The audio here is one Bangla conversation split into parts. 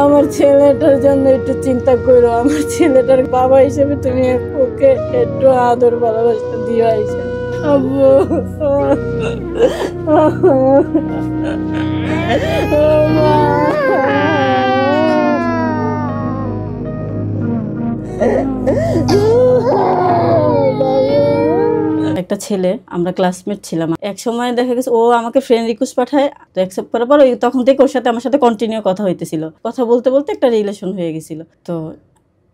আমার ছেলেটার জন্য একটু চিন্তা করো, আমার ছেলেটার বাবা হিসেবে তুমি ওকে একটু আদর ভালোবাসা দিও আইসা। আব্বু একটা ছেলে, আমরা ক্লাসমেট ছিলাম, এক সময় দেখা গেছে ও আমাকে ফ্রেন্ড রিকোয়েস্ট পাঠায়, তো অ্যাকসেপ্ট করার পর তখন থেকে ওর সাথে আমার সাথে কন্টিনিউ কথা হইতেছিল, কথা বলতে বলতে একটা রিলেশন হয়ে গেছিল। তো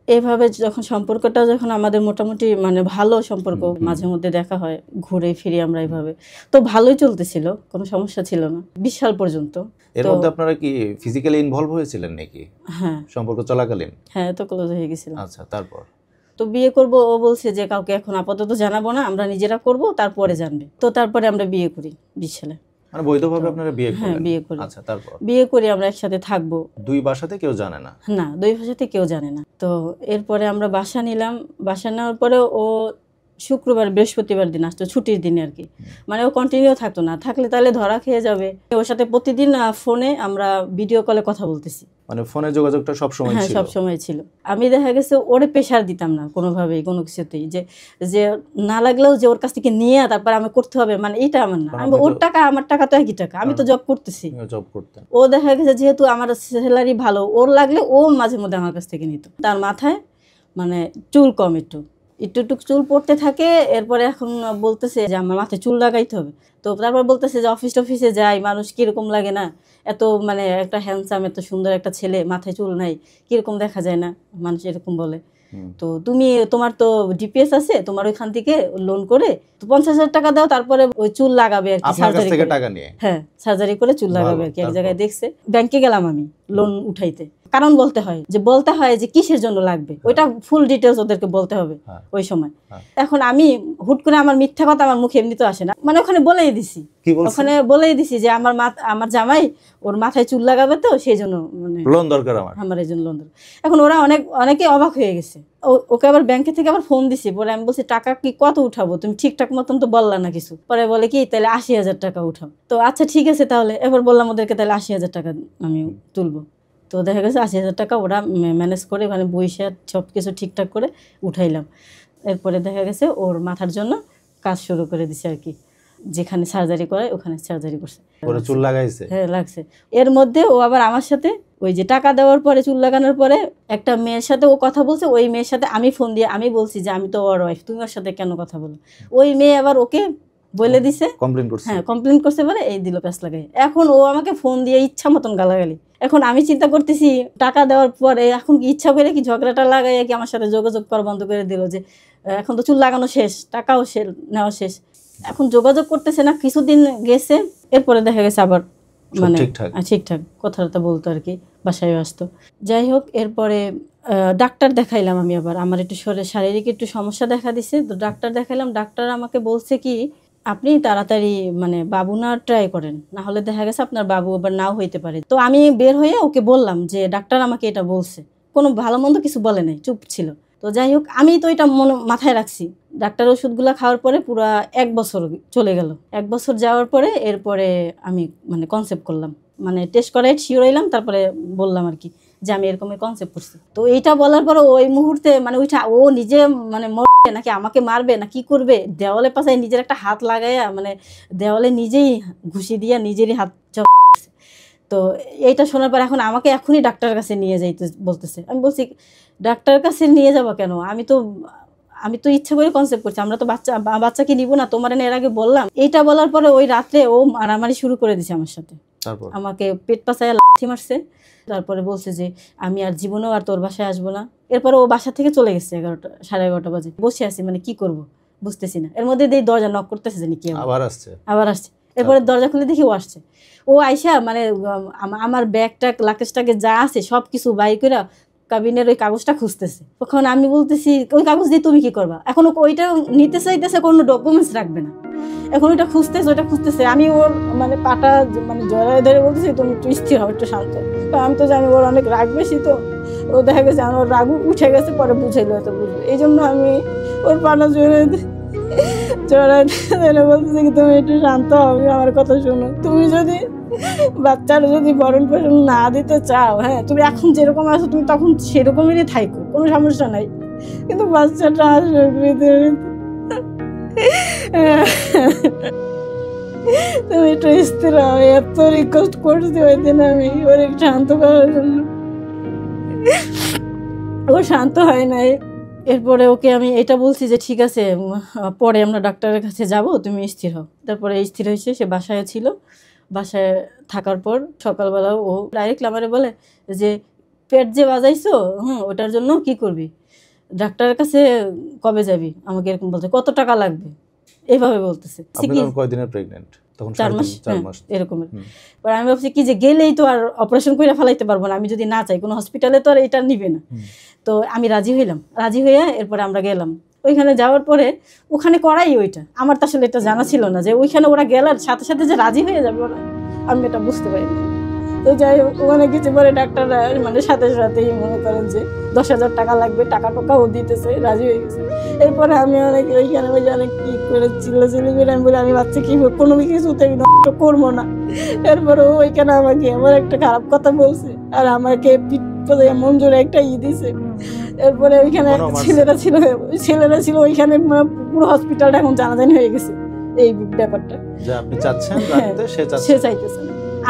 এভাবে যখন সম্পর্কটা যখন আমাদের মোটামুটি মানে ভালো সম্পর্ক, মাঝে মধ্যে দেখা হয়, ঘুরে ফিরি আমরা এইভাবে, তো ভালোই চলতেছিল, কোনো সমস্যা ছিল না 20 সাল পর্যন্ত। এর মধ্যে আপনারা কি ফিজিক্যালি ইনভলভ হয়েছিলেন নাকি? হ্যাঁ, সম্পর্ক চলাকালীন? হ্যাঁ, তো ক্লোজ হয়ে গেছিল। আচ্ছা, তারপর? তো বিয়ে করব, ও বলছে যে কাউকে এখন আপাতত জানাবো না, আমরা নিজেরা করব, তারপরে জানবে। তো তারপরে আমরা বিয়ে করি 20 সালে। মানে বৈধভাবে আপনারা বিয়ে করেন? হ্যাঁ, বিয়ে করি। আচ্ছা, তারপর? বিয়ে করি, আমরা একসাথে থাকবো। দুই বাসাতে কেউ জানে না? না, দুই ভাষাতে কেউ জানে না। তো এরপরে আমরা বাসা নিলাম, বাসা নেওয়ার পরে ও শুক্রবার বৃহস্পতিবার দিন আসতো, ছুটির দিনে আর কি। মানে ও কন্টিনিউ থাকতো না, থাকলে তাহলে ধরা খেয়ে যাবে। ওর সাথে প্রতিদিন ফোনে আমরা ভিডিও কলে কথা বলতেছি। মানে ফোনে যোগাযোগটা সব সময় ছিল? হ্যাঁ, সব সময় ছিল। আমি দেখা গেছে ওরে প্রেশার দিতাম না কোনোভাবেই, কোনো কিছুতেই, যে না লাগলেও যে ওর কাছ থেকে নিয়ে তারপর আমি করতে হবে, মানে এইটা আমার না। আমি ওর টাকা আমার টাকা তো একই টাকা, আমি তো জব করতেছি। জব করতেন? ও দেখা গেছে যেহেতু আমার স্যালারি ভালো, ওর লাগলে ও মাঝে মধ্যে আমার কাছ থেকে নিত। তার মাথায় মানে চুল কম, একটু একটু চুল পড়তে থাকে। এরপরে এখন বলতেছে যে আমার মাথায় চুল লাগাইতে হবে। তো তারপর বলতেছে যে অফিসে যাই, মানুষ কিরকম লাগে না, এত মানে একটা হ্যান্ডসাম এত সুন্দর একটা ছেলে, মাথায় চুল নাই, কিরকম দেখা যায় না, মানুষ এরকম বলে। তো তোমার তো ডিপিএস আছে, তোমার ওইখান থেকে লোন করে 50,000 টাকা দাও, তারপরে ওই চুল লাগাবে আর কি, সার্জারি করে টাকা নিয়ে। হ্যাঁ, সার্জারি করে চুল লাগাবে আর কি। এক জায়গায় দেখছে, ব্যাংকে গেলাম আমি লোন উঠাইতে, কারণ বলতে হয় যে কিসের জন্য লাগবে, ওইটা ফুল ডিটেলস ওদেরকে বলতে হবে ওই সময়। এখন আমি হুট করে আমার মিথ্যা কথা আমার মুখে এমনি তো আসে না, মানে ওখানে বলেই দিছি যে আমার জামাই ওর মাথায় চুল লাগাবে, তো সেই জন্য মানে লোন দরকার আমার এই জন্য লোন দরকার। এখন ওরা অনেকে অবাক হয়ে গেছে। ওকে আবার ব্যাংকে থেকে আবার ফোন দিছি, পরে আমি বলছি টাকা কি কত উঠাবো, তুমি ঠিকঠাক মতন তো বললা না কিছু। পরে বলে কি তাহলে 80,000 টাকা উঠাও। তো আচ্ছা ঠিক আছে তাহলে, এবার বললাম ওদেরকে তাহলে 80,000 টাকা আমি তুলবো। তো দেখা গেছে 80,000 টাকা ওরা ম্যানেজ করে, মানে বইসা সব কিছু ঠিকঠাক করে উঠাইলাম। এরপরে দেখা গেছে ওর মাথার জন্য কাজ শুরু করে দিছে আর কি, যেখানে সার্জারি করে ওখানে সার্জারি করছে, চুল লাগাইছে। হ্যাঁ, লাগছে। এর মধ্যে ও আবার আমার সাথে ওই যে টাকা দেওয়ার পরে চুল লাগানোর পরে একটা মেয়ের সাথে ও কথা বলছে, ওই মেয়ের সাথে আমি ফোন দিয়ে আমি বলছি যে আমি তো ওর ওয়াইফ, তুমি ওর সাথে কেন কথা বলো। ওই মেয়ে আবার ওকে বলে দিছে, কমপ্লেন করছে। হ্যাঁ, কমপ্লেন করছে, বলে এই দিল প্যাস লাগাই। এখন ও আমাকে ফোন দিয়ে ইচ্ছা মতন গালাগালি। এখন আমি চিন্তা করতেছি টাকা দেওয়ার পরে এখন কি ইচ্ছা করে কি ঝগড়াটা লাগাই কি আমার সাথে যোগাযোগ করা বন্ধ করে দিল, যে এখন তো চুল লাগানো শেষ, টাকাও নেওয়া শেষ, এখন যোগাযোগ করতেছে না। কিছুদিন গেছে, এরপরে দেখা গেছে আবার মানে ঠিকঠাক কথাবার্তা বলতো আর কি, বাসায় আসতো। যাই হোক, এরপরে ডাক্তার দেখাইলাম আমি, আবার আমার একটু শারীরিক একটু সমস্যা দেখা দিছে, তো ডাক্তার দেখাইলাম। ডাক্তার আমাকে বলছে কি আপনি তাড়াতাড়ি মানে বাবু না ট্রাই করেন, না হলে দেখা গেছে আপনার বাবু আবার নাও হইতে পারে। তো আমি বের হয়ে ওকে বললাম যে ডাক্তার আমাকে এটা বলছে, কোনো ভালো মন্দ কিছু বলে নাই, চুপ ছিল। তো যাই হোক, আমি তো এটা মাথায় রাখছি। ডাক্তার ওষুধগুলো খাওয়ার পরে পুরো 1 বছর চলে গেল। 1 বছর যাওয়ার পরে এরপরে আমি মানে কনসেপ্ট করলাম, মানে টেস্ট করাই শিওর হইলাম, তারপরে বললাম আর কি যে আমি এরকমের কনসেপ্ট করছি। তো এইটা বলার পরে ওই মুহূর্তে মানে ওইটা ও নিজে মানে মরবে নাকি আমাকে মারবে না কি করবে, দেওয়ালে পাশায় নিজের একটা হাত লাগাইয়া মানে দেওয়ালে নিজেই ঘুষি দিয়া নিজেরই হাত। তো এইটা শোনার পর এখন আমাকে এখনই ডাক্তারের কাছে নিয়ে যাইতে বলতেছে। আমি বলছি ডাক্তারের কাছে নিয়ে যাবো কেন, আমি তো ইচ্ছা করে কনসেপ্ট করছি, আমরা তো বাচ্চাকে নিব না, তোমার এর আগে বললাম। এইটা বলার পরে ওই রাত্রে ও মারামারি শুরু করে দিছে আমার সাথে, আমাকে পেট পাছায় লাথি মারছে। তারপরে বলছে যে আমি আর জীবনেও আর তোর বাসায় আসবো না। এরপরে ও বাসা থেকে চলে গেছে 11:30 বাজে। বসে আছি, মানে কি করব বুঝতেছি না। এর মধ্যে দরজা নক করতেছে, জানি কি আবার আসছে। এরপরে দরজা খুলে দেখি ও আসছে। ও আইসা মানে আমার ব্যাগটা লাকেজটাকে যা আছে সব কিছু বাই করে কাবিনের ওই কাগজটা খুঁজতেছে। তখন আমি বলতেছি ওই কাগজ দিয়ে তুমি কি করবা, এখন ওইটা নিতে চাইতেছে, কোনো ডকুমেন্টস রাখবে না, এখন ওইটা খুঁজতেছে। আমি ওর মানে পাটা মানে জড়ায় ধরে বলতেছি তুমি একটু স্থির হও, একটু শান্ত। আমি তো জানি ওর অনেক রাগ বেশি, তো ও দেখা গেছে আমার রাগ উঠে গেছে, পরে বুঝাইলো হয়তো বুঝবে। এই জন্য আমি ওর পাটা জড়াই বলতেছি কি তুমি একটু শান্ত হবে, আমার কথা শোনো। তুমি যদি বাচ্চার যদি ভরণ পোষণ না দিতে চাও, হ্যাঁ তুমি এখন যেরকম আছো তুমি তখন সেরকমেরই থাইকো, কোনো সমস্যা নাই, কিন্তু বাচ্চাটা আসবে ভিতরে। তুমি একটু স্থির হও, এত রিকোয়েস্ট করছি ওই দিন আমি ওর একটু শান্ত করার জন্য, ও শান্ত হয় নাই। এরপরে ওকে আমি এটা বলছি যে ঠিক আছে পরে আমরা ডাক্তারের কাছে যাব, তুমি স্থির হও। তারপরে স্থির হয়েছে, সে বাসায় ছিল। বাসায় থাকার পর সকালবেলা ও ডাইরেক্ট আমারে বলে যে পেট যে বাজাইছো, ওটার জন্য কি করবি, ডাক্তারের কাছে কবে যাবি, আমাকে এরকম বলছে, কত টাকা লাগবে, এইভাবে বলতেছে। আপনি তখন কয় দিনের প্রেগন্যান্ট? তখন 4 মাস, 4 মাস এরকমের। পরে আমি ভাবছি কি যে গেলেই তো আর অপারেশন করে ফেলাইতে পারবো না, আমি যদি না চাই, কোনো হসপিটালে তো আর এটা নিবে না। তো আমি রাজি হইলাম, রাজি হয়ে এরপরে আমরা গেলাম। ওইখানে যাওয়ার পরে ওখানে করাই ওইটা, আমার তো আসলে এটা জানা ছিল না যে ওইখানে ওরা গেলার সাথে সাথে যে রাজি হয়ে যাবে ওরা, আমি এটা বুঝতে পারিনি। তো যাই হোক ওখানে কিছু পরে ডাক্তাররা মানে সাথে সাথেই মনে করেন যে 10,000 টাকা লাগবে, টাকাও দিতেছে, রাজি হয়ে গেছে। এরপরে আমি অনেক ওইখানে অনেক কি করে চিল্লাচিল্লি করে আমি বলি আমি বাচ্চা কি কোনো কিছুতে আমি নষ্ট করবো না। এরপরে ওইখানে আমাকে আমার একটা খারাপ কথা বলছে আর আমাকে পিঠ পর্যন্ত মন জোরে একটা দিছে। এরপরে ওইখানে ছেলেরা ছিল ওইখানে, পুরো হসপিটালটা এখন জানাজানি হয়ে গেছে এই ব্যাপারটা, যে আপনি চাচ্ছেন রাখতে, সে চাইতেছে।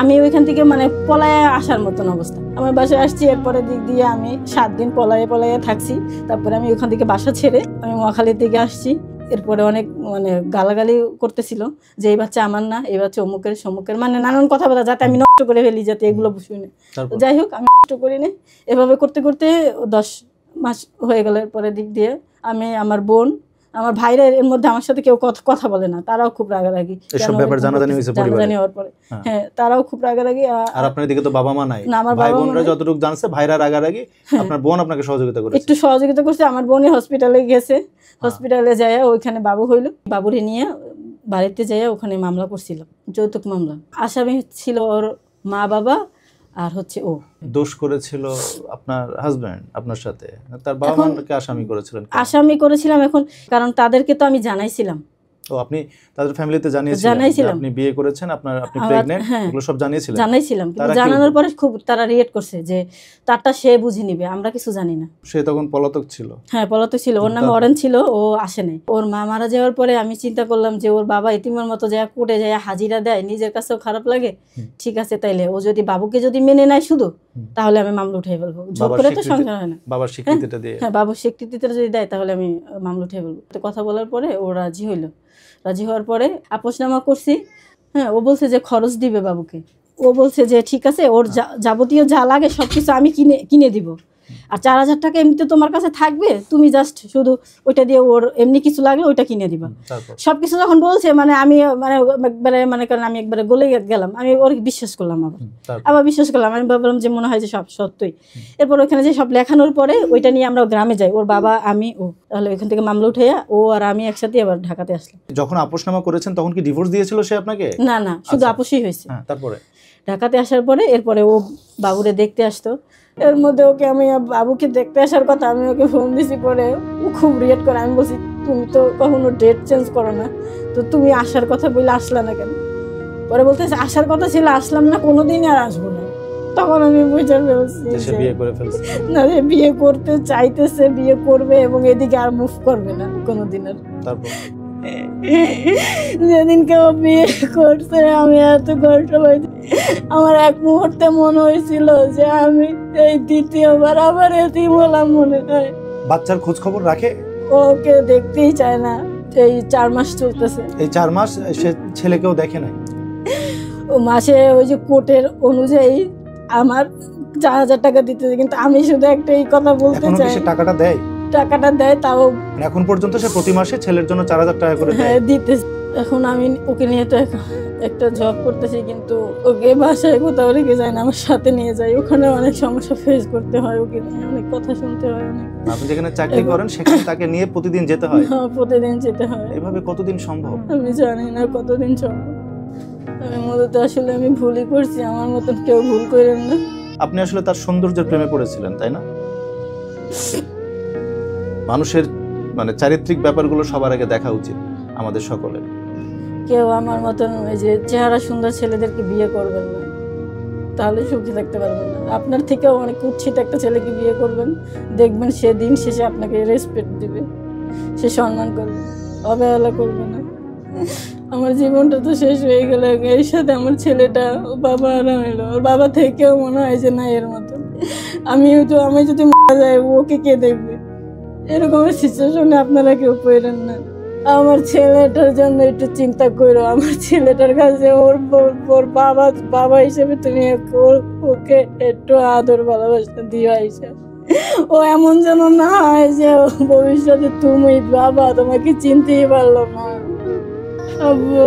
আমি ওইখান থেকে মানে পলায়ে আসার মতন অবস্থা, আমার বাসায় আসছি। এরপরে দিক দিয়ে আমি 7 দিন পলায়ে থাকছি। তারপরে আমি ওখান থেকে বাসা ছেড়ে আমি মহাখালীর দিকে আসছি। এরপরে অনেক মানে গালাগালি করতেছিল যে এই বাচ্চা আমার না, এই বাচ্চা অমুকের, মানে নানান কথা বলা, যাতে আমি নষ্ট করে ফেলি, যাতে এগুলো শুনে। যাই হোক আমি নষ্ট করি না। এভাবে করতে করতে 10 মাস হয়ে গেল। এরপরে দিক দিয়ে আমি, আমার বোন, আমার ভাইরা এর মধ্যে আমার সাথে কেউ কথা বলে না, তারাও খুব রাগারাগি। এসব ব্যাপার জানাজানি হয়েছে পরিবারে, জানাজানি হওয়ার পরে হ্যাঁ তারাও খুব রাগারাগি। আর আপনার দিকে তো বাবা মা নাই, ভাই বোনরা যতটুকু জানছে ভাইরা রাগারাগি, আপনার বোন আপনাকে সহযোগিতা করেছে, একটু সহযোগিতা করছে। আমার বোনই হসপিটালে গেছে, হসপিটালে যায় ওইখানে বাবু হইলো, বাবুরে নিয়ে বাড়িতে যায় ওখানে মামলা করছিল, যৌতুক মামলা। আসামি ছিল ওর মা বাবা আর হচ্ছে ও। দোষ করেছিল আপনার হাজবেন্ড আপনার সাথে, তার বাবা মাকে আসামি করেছিলেন? আসামি করেছিলাম এখন, কারণ তাদেরকে তো আমি জানাইছিলাম। ও আপনি তাদের ফ্যামিলিতে জানিয়েছিলেন আপনি বিয়ে করেছেন, আপনি প্রেগন্যান্ট, এগুলো সব জানিয়েছিলাম। কিন্তু জানানোর পরে খুব তারা রিয়েক্ট করছে যে তারটা সে বুঝে নিবে, আমরা কিছু জানি না। সে তখন পলাতক ছিল? হ্যাঁ পলাতক ছিল, ওর নামে ওয়ারেন্ট ছিল, ও আসে নাই। ওর মা মারা যাওয়ার পরে আমি চিন্তা করলাম যে ওর বাবা এতিমের মতো যায় কোর্টে যায় হাজিরা দেয়, নিজের কাছেও খারাপ লাগে। ঠিক আছে তাইলে ও যদি বাবুকে যদি মেনে নেয় শুধু, তাহলে আমি মামলা উঠিয়ে ফেলবো। জোর করে তো সংসার হয় না। বাবার স্বীকৃতিটা দিয়ে, হ্যাঁ বাবার স্বীকৃতিটা যদি দেয় তাহলে আমি মামলা উঠিয়ে ফেলবো। তো কথা বলার পরে ও রাজি হইলো। রাজি হওয়ার পরে আপোষনামা করছি। হ্যাঁ ও বলছে যে খরচ দিবে বাবুকে, ও বলছে যে ঠিক আছে ওর যাবতীয় যা লাগে সবকিছু আমি কিনে দিব, আর 4,000 টাকা এমনিতে তোমার কাছে থাকবে, তুমি জাস্ট শুধু ওইটা দিয়ে ওর এমনি কিছু লাগলে ওইটা কিনে দিবা। সবকিছু যখন বলছে মানে আমি মানে কারণ আমি একবারে গলে গেলাম, আমি ওর বিশ্বাস করলাম। আবার বিশ্বাস করলাম, আমি ভাবলাম যে মনে হয় যে সব সত্যই। এরপর ওখানে যে সব লেখানোর পরে ওইটা নিয়ে আমরা গ্রামে যাই, ওর বাবা আমি ও, তাহলে ওইখান থেকে মামলা উঠাইয়া ও আর আমি একসাথে আবার ঢাকাতে আসলাম। যখন আপোষনামা করেছেন তখন কি ডিভোর্স দিয়েছিল সে আপনাকে? না না, শুধু আপোষই হয়েছে। তারপরে ঢাকাতে আসার পরে এরপরে ও বাবুরে দেখতে আসতো। এর মধ্যে ওকে আমি বাবুকে দেখতে আসার কথা, আমি ওকে ফোন দিছি, পরে ও খুব রিয়েক্ট করে। আমি বলছি তুমি তো কখনো ডেট চেঞ্জ করো না, তো তুমি আসার কথা বলে আসলা না কেন? পরে বলতেছে আসার কথা ছিল, আসলাম না, কোনোদিনই আর আসবো না। তখন আমি বুঝে ফেলছি না যে বিয়ে করতে চাইতেছে, বিয়ে করবে এবং এদিকে আর মুভ করবে না কোনোদিন আর। যেদিনকে ও বিয়ে করছে আমি এত কষ্ট পাইছি, আমার এক মুহূর্তে মনে হয়েছিল যে আমি এই দ্বিতীয়বার আবার এতিম হলাম মনে হয়। বাচ্চার খোঁজ খবর রাখে? ওকে দেখতেই চায় না, এই 4 মাস চলতেছে। এই 4 মাস সে ছেলেকেও দেখে নাই? ও মাসে ওই যে কোর্টের অনুযায়ী আমার 4,000 টাকা দিতে, কিন্তু আমি শুধু একটা এই কথা বলতে চাই, টাকাটা দেয় তাও এখন পর্যন্ত সে প্রতি মাসে ছেলের জন্য 4,000 টাকা করে দিতে। এখন আমি ওকে নিয়ে তো একটা জব করতেছি, কিন্তু ওকে বাসায় কোথাও রেখে যায় না, আমার সাথে নিয়ে যাই। ওখানে অনেক সমস্যা ফেস করতে হয়, ওকে নিয়ে অনেক কথা শুনতে হয়। আপনি যেখানে চাকরি করেন সেখানে তাকে নিয়ে প্রতিদিন যেতে হয়? হ্যাঁ প্রতিদিন যেতে হয়। এভাবে কতদিন সম্ভব? আমি জানি না কতদিন সম্ভব। আমি মূলত আসলে আমি ভুলই করছি, আমার মতন কেউ ভুল করেন না। আপনি আসলে তার সৌন্দর্যের প্রেমে পড়েছিলেন, তাই না? মানুষের মানে চারিত্রিক ব্যাপারগুলো সবার আগে দেখা উচিত আমাদের সকলের। কেউ আমার মতন ওই যে চেহারা সুন্দর ছেলেদেরকে বিয়ে করবেন না, তাহলে সুখী থাকতে পারবেন না। আপনার থেকেও অনেক কুৎসিত একটা ছেলেকে বিয়ে করবেন, দেখবেন সে দিন শেষে আপনাকে রেসপেক্ট দিবে, সে সম্মান করবে, অবহেলা করবে না। আমার জীবনটা তো শেষ হয়ে গেল, এর সাথে আমার ছেলেটা বাবা আরাম এলো, ওর বাবা থেকেও মনে হয় যে না এর মতন। আমি যদি মারা যাই ওকে কে দেখবে? এরকমের সিচুয়েশনে আপনারা কেউ পড়েন না। আমার ছেলেটার জন্য একটু চিন্তা করো। আমার ছেলেটার কাছে ওর বাবা হিসেবে তুমি ওকে একটু আদর ভালোবাসা দিও। ও এমন যেন না হয় যে ভবিষ্যতে তুমি বাবা তোমাকে চিনতেই পারলো না। আব্বু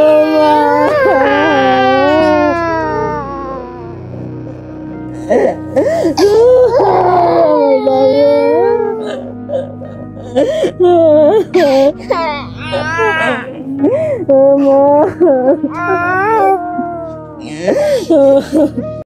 ও মা মা